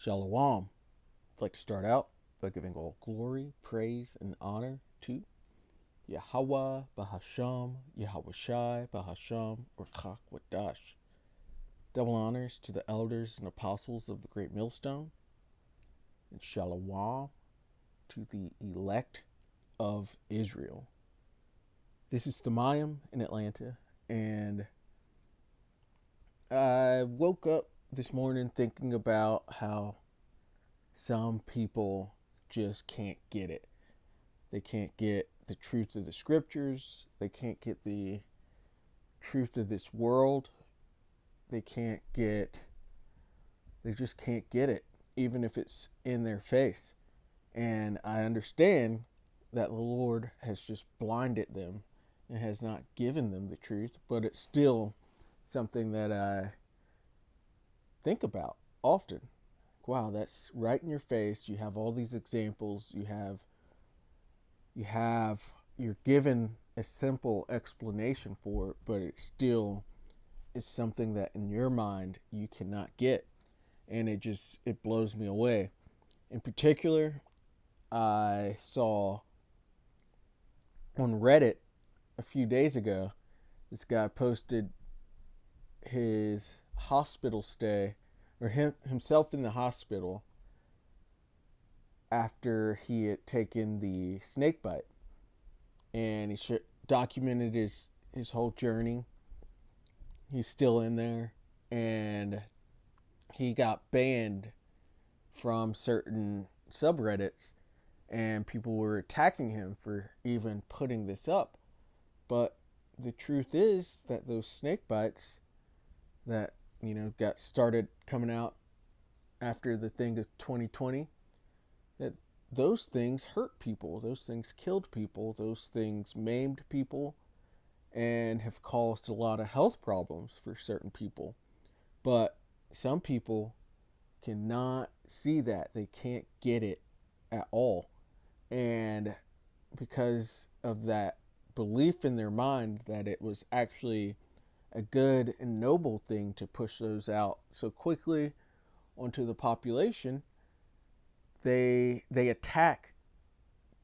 Shalom. I'd like to start out by giving all glory, praise, and honor to Yahweh Bahasham, Yahweh Shai Bahasham, or Chakwadash. Double honors to the elders and apostles of the Great Millstone, and Shalom to the elect of Israel. This is Thamayim in Atlanta, and I woke up this morning thinking about how some people just can't get it. They can't get the truth of the scriptures. They can't get the truth of this world. They just can't get it, even if it's in their face. And I understand that the Lord has just blinded them and has not given them the truth, but it's still something that I think about often. Wow, that's right in your face. You have all these examples. You're given a simple explanation for it, but it still is something that in your mind you cannot get. And it blows me away. In particular, I saw on Reddit a few days ago, this guy posted his hospital stay, or himself in the hospital after he had taken the snake bite, and he documented his whole journey. He's still in there, and he got banned from certain subreddits, and people were attacking him for even putting this up. But the truth is that those snake bites that got started coming out after the thing of 2020, that those things hurt people, those things killed people, those things maimed people, and have caused a lot of health problems for certain people. But some people cannot see that. They can't get it at all. And because of that belief in their mind that it was actually a good and noble thing to push those out so quickly onto the population, they attack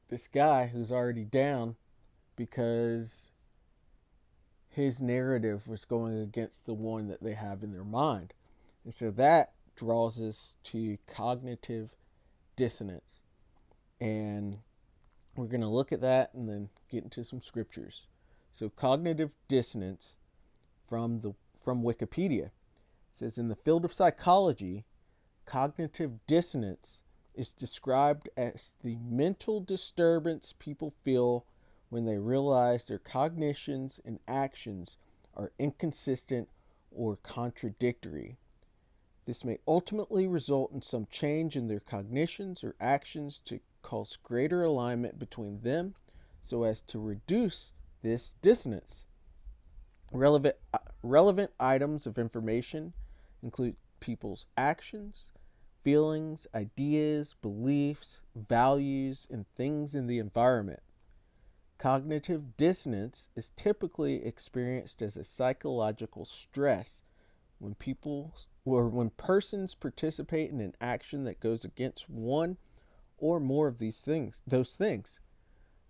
this guy who's already down because his narrative was going against the one that they have in their mind. And so that draws us to cognitive dissonance. And we're going to look at that and then get into some scriptures. So cognitive dissonance from Wikipedia says, in the field of psychology, cognitive dissonance is described as the mental disturbance people feel when they realize their cognitions and actions are inconsistent or contradictory. This may ultimately result in some change in their cognitions or actions to cause greater alignment between them so as to reduce this dissonance. Relevant items of information include people's actions, feelings, ideas, beliefs, values, and things in the environment. Cognitive dissonance is typically experienced as a psychological stress when persons participate in an action that goes against one or more of those things.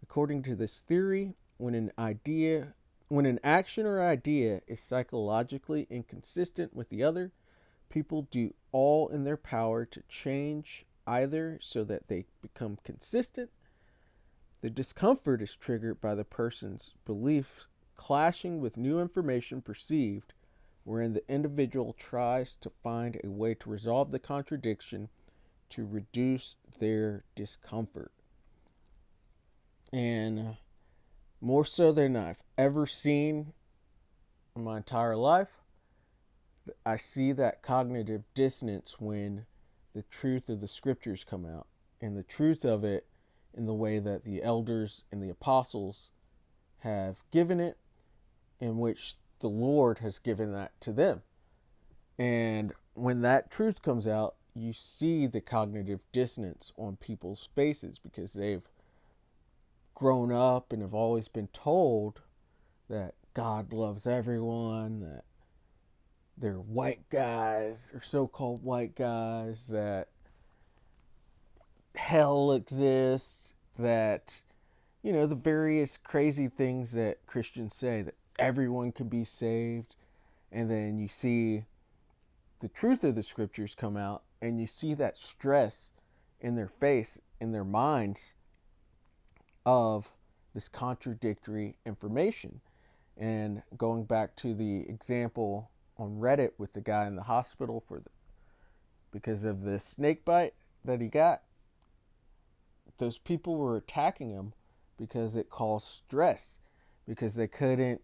According to this theory, when an action or idea is psychologically inconsistent with the other, people do all in their power to change either so that they become consistent. The discomfort is triggered by the person's beliefs clashing with new information perceived, wherein the individual tries to find a way to resolve the contradiction to reduce their discomfort. And more so than I've ever seen in my entire life, I see that cognitive dissonance when the truth of the scriptures come out, and the truth of it in the way that the elders and the apostles have given it, in which the Lord has given that to them. And when that truth comes out, you see the cognitive dissonance on people's faces because they've grown up and have always been told that God loves everyone, that they're white guys or so-called white guys, that hell exists, that, the various crazy things that Christians say, that everyone can be saved. And then you see the truth of the scriptures come out, and you see that stress in their face, in their minds, of this contradictory information. And going back to the example on Reddit with the guy in the hospital because of the snake bite that he got, those people were attacking him because it caused stress, because they couldn't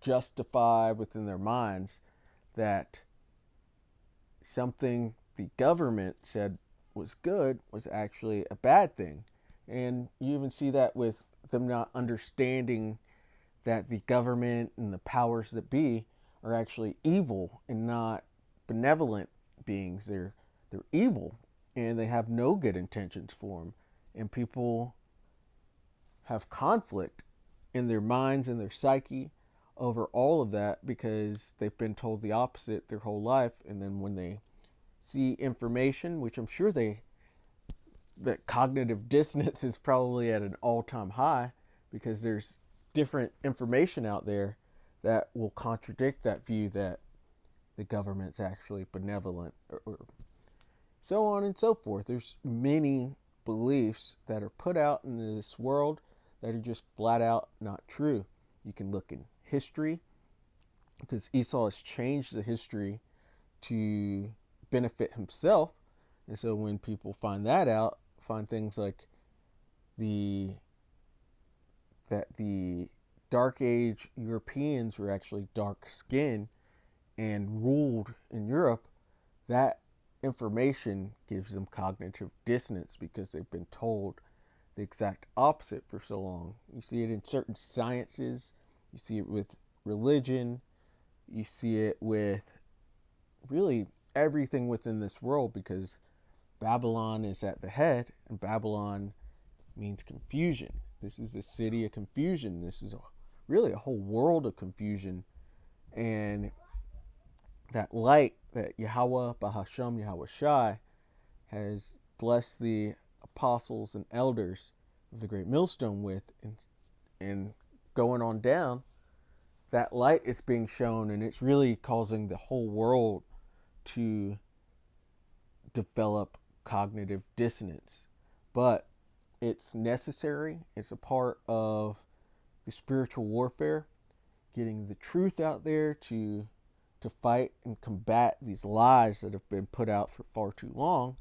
justify within their minds that something the government said was good was actually a bad thing. And you even see that with them not understanding that the government and the powers that be are actually evil and not benevolent beings. They're evil, and they have no good intentions for them. And people have conflict in their minds and their psyche over all of that because they've been told the opposite their whole life. And then when they see information, which I'm sure that cognitive dissonance is probably at an all-time high, because there's different information out there that will contradict that view that the government's actually benevolent, or so on and so forth. There's many beliefs that are put out into this world that are just flat out not true. You can look in history, because Esau has changed the history to benefit himself. And so when people find that out, find things like the that the Dark Age Europeans were actually dark skinned and ruled in Europe, that information gives them cognitive dissonance because they've been told the exact opposite for so long. You see it in certain sciences, you see it with religion, you see it with really everything within this world, because Babylon is at the head, and Babylon means confusion. This is the city of confusion. This is really a whole world of confusion. And that light that Yahweh, Bahasham, Yahweh Shai, has blessed the apostles and elders of the Great Millstone with, and going on down, that light is being shown, and it's really causing the whole world to develop cognitive dissonance. But it's necessary. It's a part of the spiritual warfare, getting the truth out there to fight and combat these lies that have been put out for far too long.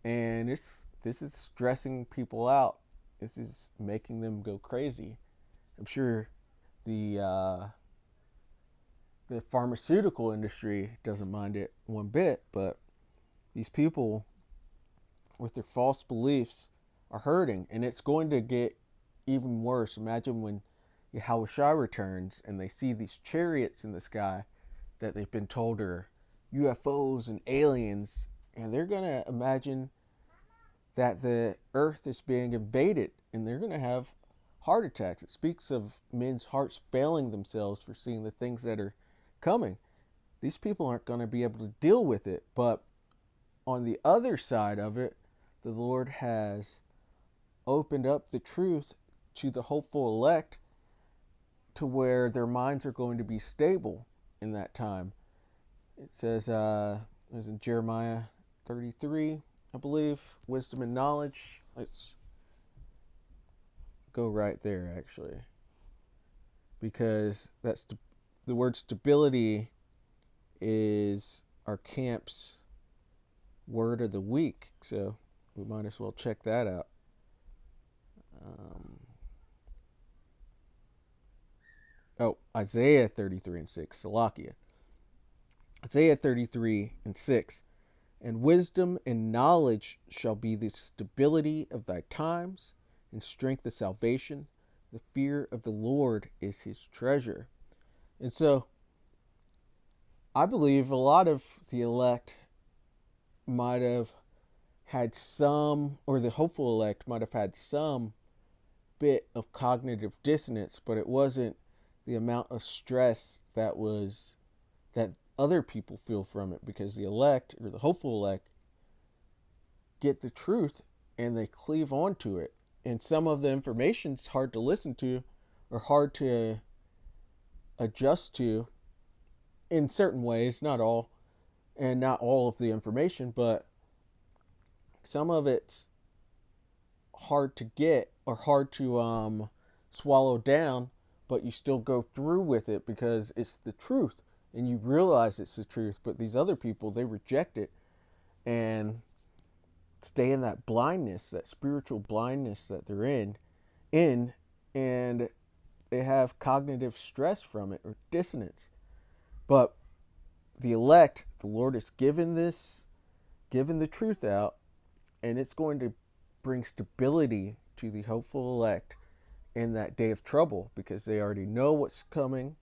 And this is stressing people out. This is making them go crazy. I'm sure the pharmaceutical industry doesn't mind it one bit, but these people with their false beliefs are hurting, and it's going to get even worse. Imagine when Yahushua returns and they see these chariots in the sky that they've been told are UFOs and aliens, and they're going to imagine that the earth is being invaded, and they're going to have heart attacks. It speaks of men's hearts failing themselves for seeing the things that are coming. These people aren't going to be able to deal with it. But on the other side of it, the Lord has opened up the truth to the hopeful elect, to where their minds are going to be stable in that time. It says, it was in Jeremiah 33, I believe, wisdom and knowledge. Let's go right there, actually, because that's the word stability is our camp's word of the week, so we might as well check that out. Isaiah 33 and 6, Salakia. Isaiah 33 and 6. And wisdom and knowledge shall be the stability of thy times, and strength of salvation. The fear of the Lord is his treasure. And so, I believe a lot of the elect might have had some, or the hopeful elect might have had some bit of cognitive dissonance, but it wasn't the amount of stress that other people feel from it, because the elect, or the hopeful elect, get the truth and they cleave onto it. And some of the information is hard to listen to or hard to adjust to in certain ways, not all, and not all of the information, but some of it's hard to get or hard to swallow down, but you still go through with it because it's the truth and you realize it's the truth. But these other people, they reject it and stay in that blindness, that spiritual blindness that they're in, and they have cognitive stress from it or dissonance. But the elect, the Lord has given the truth out, and it's going to bring stability to the hopeful elect in that day of trouble because they already know what's coming.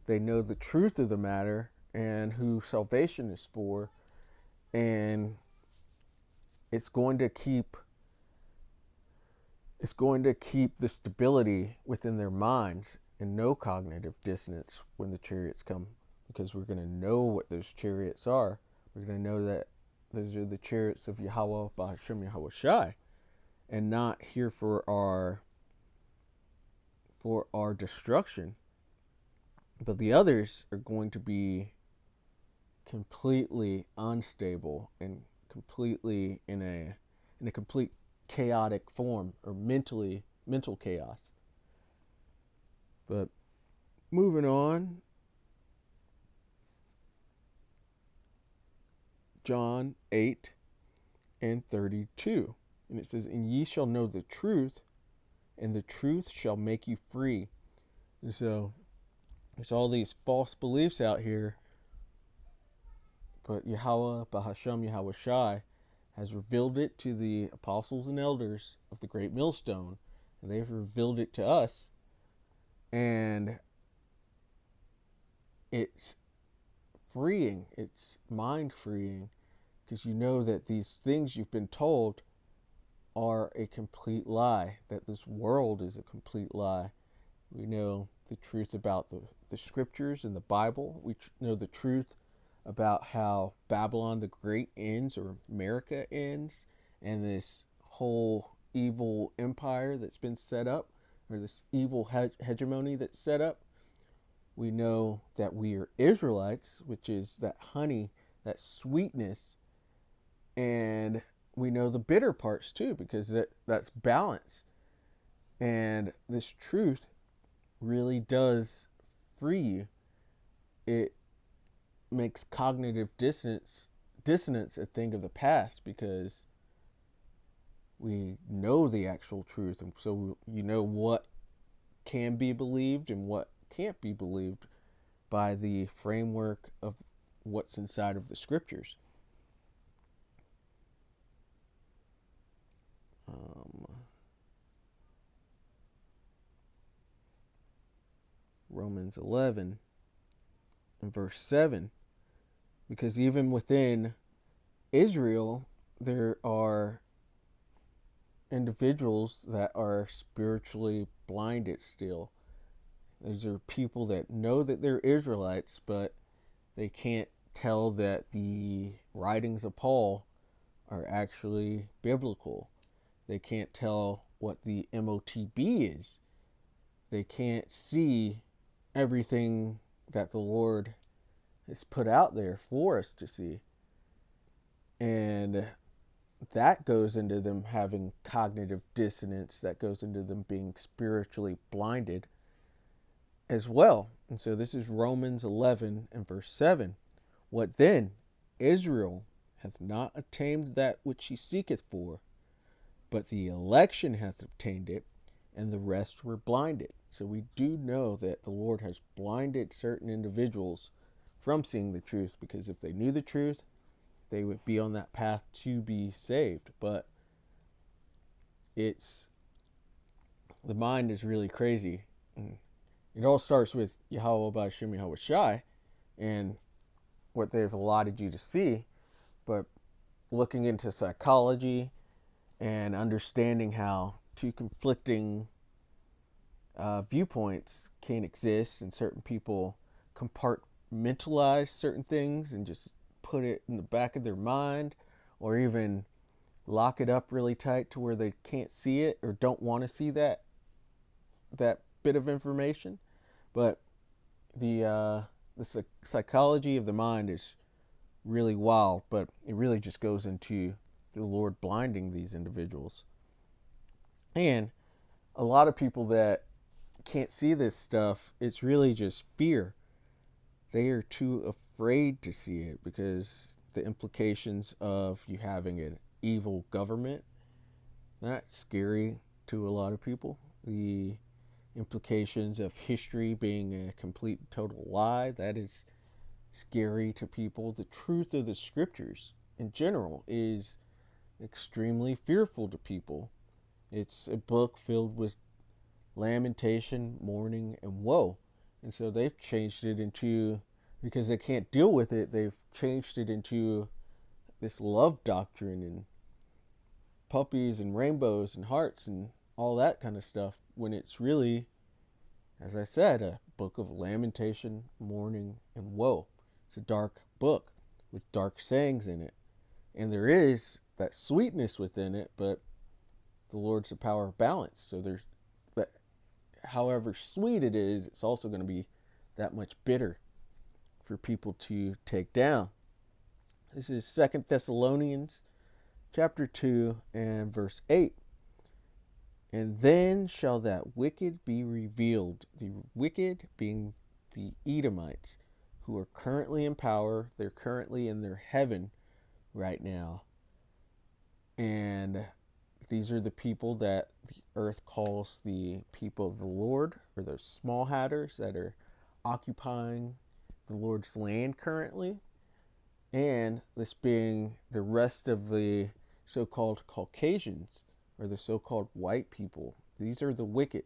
They know the truth of the matter and who salvation is for, and it's going to keep the stability within their minds and no cognitive dissonance when the chariots come, because we're going to know what those chariots are. We're going to know that those are the chariots of Yahweh B'Hashem Yahweh Shai, and not here for our destruction. But the others are going to be completely unstable and completely in a complete chaotic form, or mental chaos. But moving on, John 8 and 32. And it says, "And ye shall know the truth, and the truth shall make you free." And so there's all these false beliefs out here, but Yahweh B'Hashem Yahweh Shai has revealed it to the apostles and elders of the Great Millstone, and they've revealed it to us, and it's freeing, it's mind freeing, because you know that these things you've been told are a complete lie, that this world is a complete lie. We know the truth about the scriptures and the Bible. We know the truth about how Babylon the Great ends, or America ends, and this whole evil empire that's been set up, or this evil hegemony that's set up. We know that we are Israelites, which is that honey, that sweetness, and we know the bitter parts too, because that's balance. And this truth really does free you. It makes cognitive dissonance a thing of the past, because we know the actual truth, and so you know what can be believed and what can't be believed by the framework of what's inside of the scriptures. Romans 11 and verse 7, because even within Israel there are individuals that are spiritually blinded still. These are people that know that they're Israelites, but they can't tell that the writings of Paul are actually biblical. They can't tell what the MOTB is. They can't see everything that the Lord has put out there for us to see. And that goes into them having cognitive dissonance, that goes into them being spiritually blinded as well. And so this is Romans 11 and verse 7. "What then? Israel hath not attained that which he seeketh for, but the election hath obtained it, and the rest were blinded." So we do know that the Lord has blinded certain individuals from seeing the truth, because if they knew the truth, they would be on that path to be saved. But the mind is really crazy. It all starts with Yahweh B'Hashem Yahweh Shai and what they've allotted you to see, but looking into psychology and understanding how two conflicting viewpoints can exist, and certain people compartmentalize certain things and just put it in the back of their mind, or even lock it up really tight to where they can't see it or don't want to see that bit of information. But the psychology of the mind is really wild, but it really just goes into the Lord blinding these individuals. And a lot of people that can't see this stuff, it's really just fear. They are too afraid to see it because the implications of you having an evil government, that's scary to a lot of people. The implications of history being a complete and total lie, that is scary to people. The truth of the scriptures in general is extremely fearful to people. It's a book filled with lamentation, mourning, and woe. And so they've changed it into, because they can't deal with it, they've changed it into this love doctrine and puppies and rainbows and hearts and all that kind of stuff, when it's really, as I said, a book of lamentation, mourning, and woe. It's a dark book with dark sayings in it. And there is that sweetness within it, but the Lord's the power of balance. So there's that, however sweet it is, it's also going to be that much bitter for people to take down. This is 2 Thessalonians chapter 2 and verse 8. And then shall that wicked be revealed, the wicked being the Edomites, who are currently in power. They're currently in their heaven right now. And these are the people that the earth calls the people of the Lord, or those small hatters that are occupying the Lord's land currently. And this being the rest of the so-called Caucasians, or the so-called white people. These are the wicked.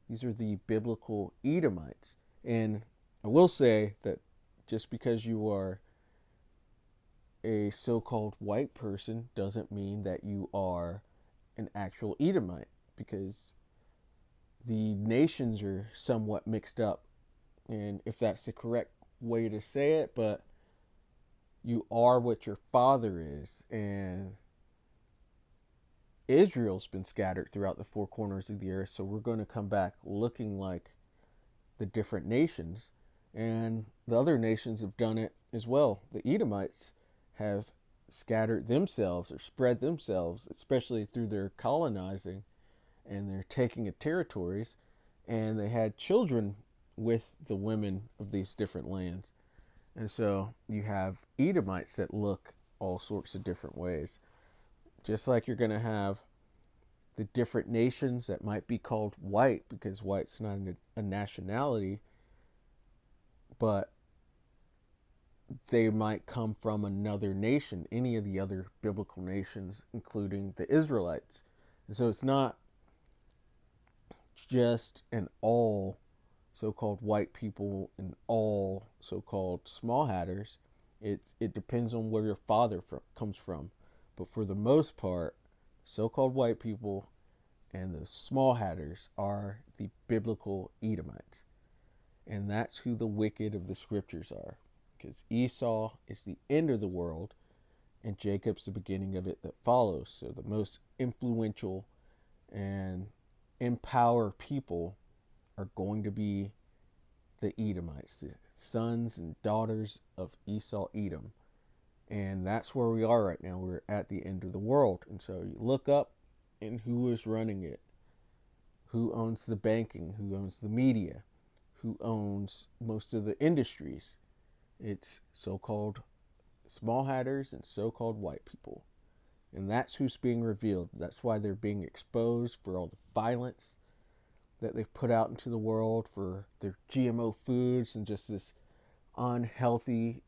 These are the biblical Edomites. And I will say that just because you are a so-called white person doesn't mean that you are an actual Edomite, because the nations are somewhat mixed up, and if that's the correct way to say it, but you are what your father is. And Israel's been scattered throughout the four corners of the earth, so we're going to come back looking like the different nations, and the other nations have done it as well. The Edomites have scattered themselves or spread themselves, especially through their colonizing and their taking of territories, and they had children with the women of these different lands. And so you have Edomites that look all sorts of different ways. Just like you're going to have the different nations that might be called white, because white's not a nationality, but they might come from another nation, any of the other biblical nations, including the Israelites. And so it's not just an all so-called white people and all so-called small hatters. It depends on where your father comes from. But for the most part, so-called white people and the small hatters are the biblical Edomites. And that's who the wicked of the scriptures are. Because Esau is the end of the world, and Jacob's the beginning of it that follows. So the most influential and in power people are going to be the Edomites, the sons and daughters of Esau Edom. And that's where we are right now. We're at the end of the world. And so you look up, and who is running it? Who owns the banking? Who owns the media? Who owns most of the industries? It's so-called small hatters and so-called white people. And that's who's being revealed. That's why they're being exposed for all the violence that they've put out into the world, for their GMO foods and just this unhealthy,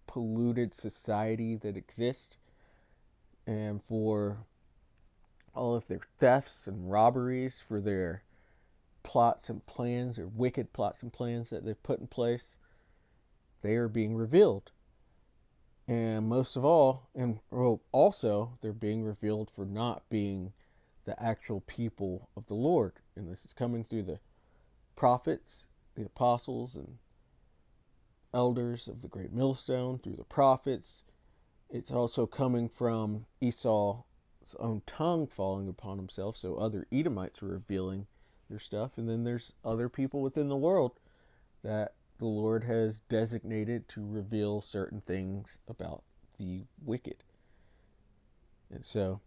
polluted society that exists, and for all of their thefts and robberies, for their plots and plans, or wicked plots and plans that they've put in place. They are being revealed. And most of all, and also, they're being revealed for not being the actual people of the Lord. And this is coming through the prophets, the apostles, and elders of the great millstone, through the prophets. It's also coming from Esau's own tongue falling upon himself. So other Edomites are revealing their stuff. And then there's other people within the world that the Lord has designated to reveal certain things about the wicked. And so,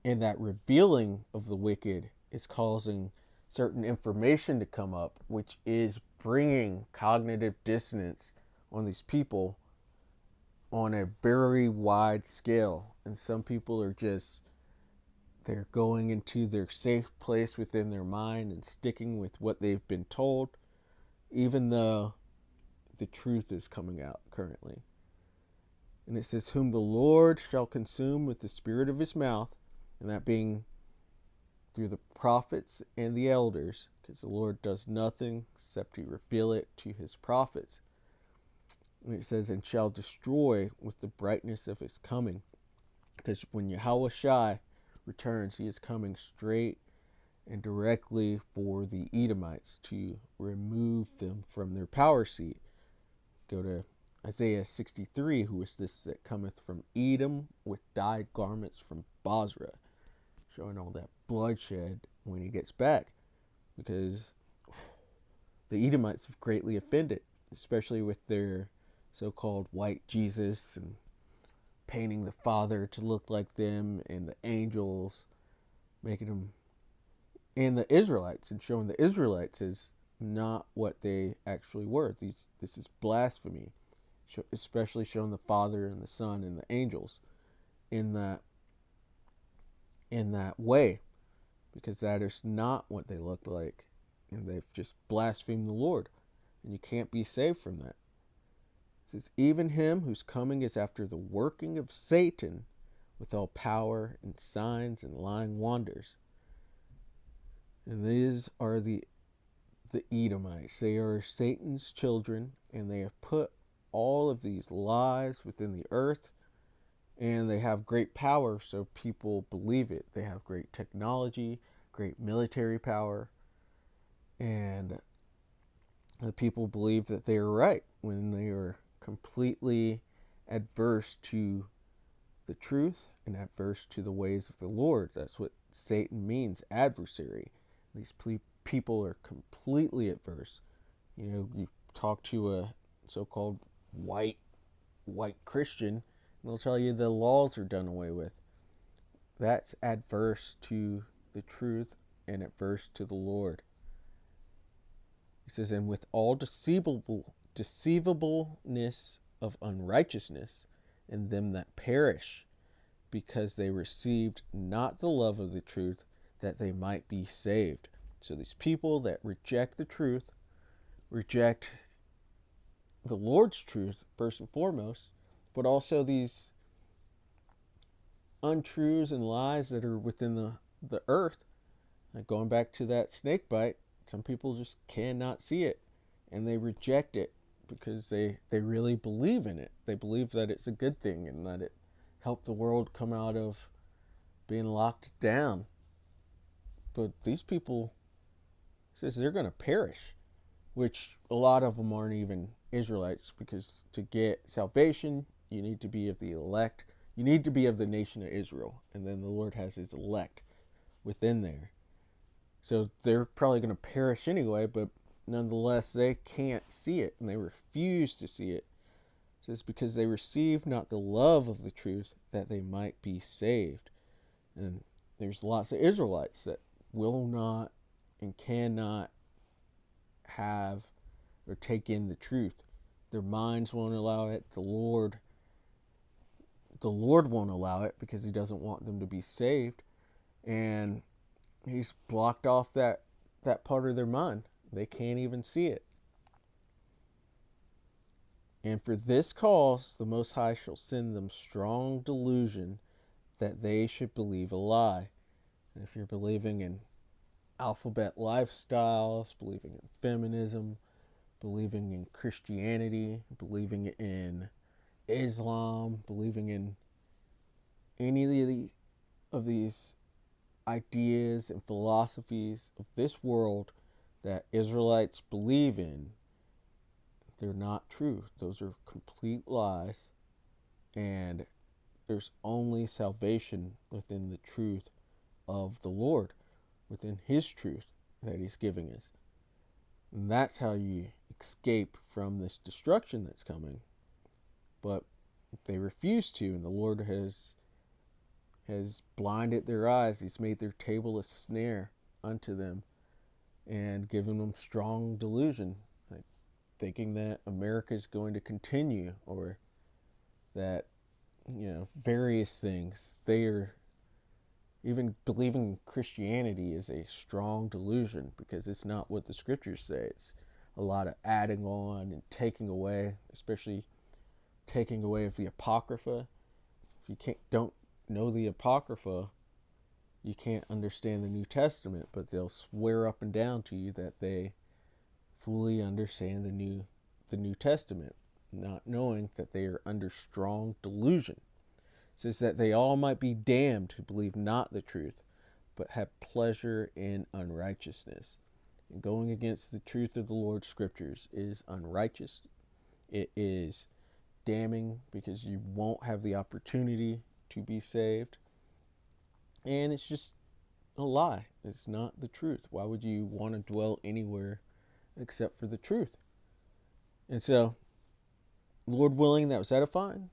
in that revealing of the wicked is causing certain information to come up, which is bringing cognitive dissonance on these people on a very wide scale. And some people are just, they're going into their safe place within their mind and sticking with what they've been told, even though the truth is coming out currently. And it says, whom the Lord shall consume with the spirit of his mouth, and that being through the prophets and the elders, because the Lord does nothing except to reveal it to his prophets. And it says, and shall destroy with the brightness of his coming. Because when Yahweh Shai returns, he is coming straight and directly for the Edomites to remove them from their power seat. Go to Isaiah 63, who is this that cometh from Edom with dyed garments from Basra, showing all that bloodshed when he gets back, because the Edomites have greatly offended, especially with their so-called white Jesus and painting the Father to look like them, and the angels making them, and the Israelites, and showing the Israelites as not what they actually were. This is blasphemy, especially showing the Father and the Son and the angels in that way, because that is not what they look like, and they've just blasphemed the Lord, and you can't be saved from that. It says, even him whose coming is after the working of Satan, with all power and signs and lying wonders. And these are the Edomites. They are Satan's children, and they have put all of these lies within the earth, and they have great power, so people believe it. They have great technology, great military power, and the people believe that they are right when they are completely adverse to the truth and adverse to the ways of the Lord. That's what Satan means, adversary. These people are completely adverse. You talk to a so-called white Christian, and they'll tell you the laws are done away with. That's adverse to the truth and adverse to the Lord. He says, and with all deceivableness of unrighteousness in them that perish, because they received not the love of the truth, that they might be saved. So these people that reject the truth, reject the Lord's truth first and foremost, but also these untruths and lies that are within the earth. Like going back to that snake bite, some people just cannot see it, and they reject it because they really believe in it. They believe that it's a good thing and that it helped the world come out of being locked down. But these people, says they're going to perish, which a lot of them aren't even Israelites, because to get salvation, you need to be of the elect. You need to be of the nation of Israel, and then the Lord has his elect within there. So they're probably going to perish anyway, but nonetheless, they can't see it, and they refuse to see it. It says, because they receive not the love of the truth, that they might be saved. And there's lots of Israelites that will not and cannot have or take in the truth. Their minds won't allow it. The Lord won't allow it, because he doesn't want them to be saved. And he's blocked off that part of their mind. They can't even see it. And for this cause the Most High shall send them strong delusion, that they should believe a lie. And if you're believing in alphabet lifestyles, believing in feminism, believing in Christianity, believing in Islam, believing in any of these ideas and philosophies of this world that Israelites believe in, they're not true. Those are complete lies, and there's only salvation within the truth of the Lord, within His truth that He's giving us. And that's how you escape from this destruction that's coming. But they refuse to, and the Lord has blinded their eyes. He's made their table a snare unto them and given them strong delusion, like thinking that America is going to continue, or that, various things. They are even believing Christianity is a strong delusion, because it's not what the scriptures say. It's a lot of adding on and taking away, especially taking away of the Apocrypha. If you don't know the Apocrypha, you can't understand the New Testament, but they'll swear up and down to you that they fully understand the New Testament, not knowing that they are under strong delusion. It says that they all might be damned who believe not the truth, but have pleasure in unrighteousness. And going against the truth of the Lord's scriptures is unrighteous. It is damning, because you won't have the opportunity to be saved. And it's just a lie. It's not the truth. Why would you want to dwell anywhere except for the truth? And so, Lord willing, that was edifying.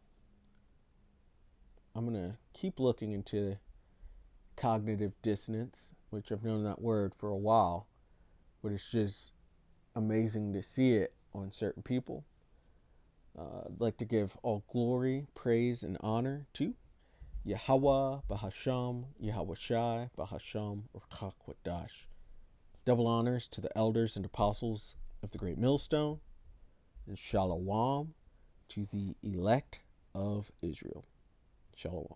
I'm going to keep looking into cognitive dissonance, which I've known that word for a while, but it's just amazing to see it on certain people. I'd like to give all glory, praise, and honor to Yahweh, Bahasham, Yahweh Shai, Bahasham, Urkak Wadash. Double honors to the elders and apostles of the Great Millstone, and Shalom to the elect of Israel. Shalom.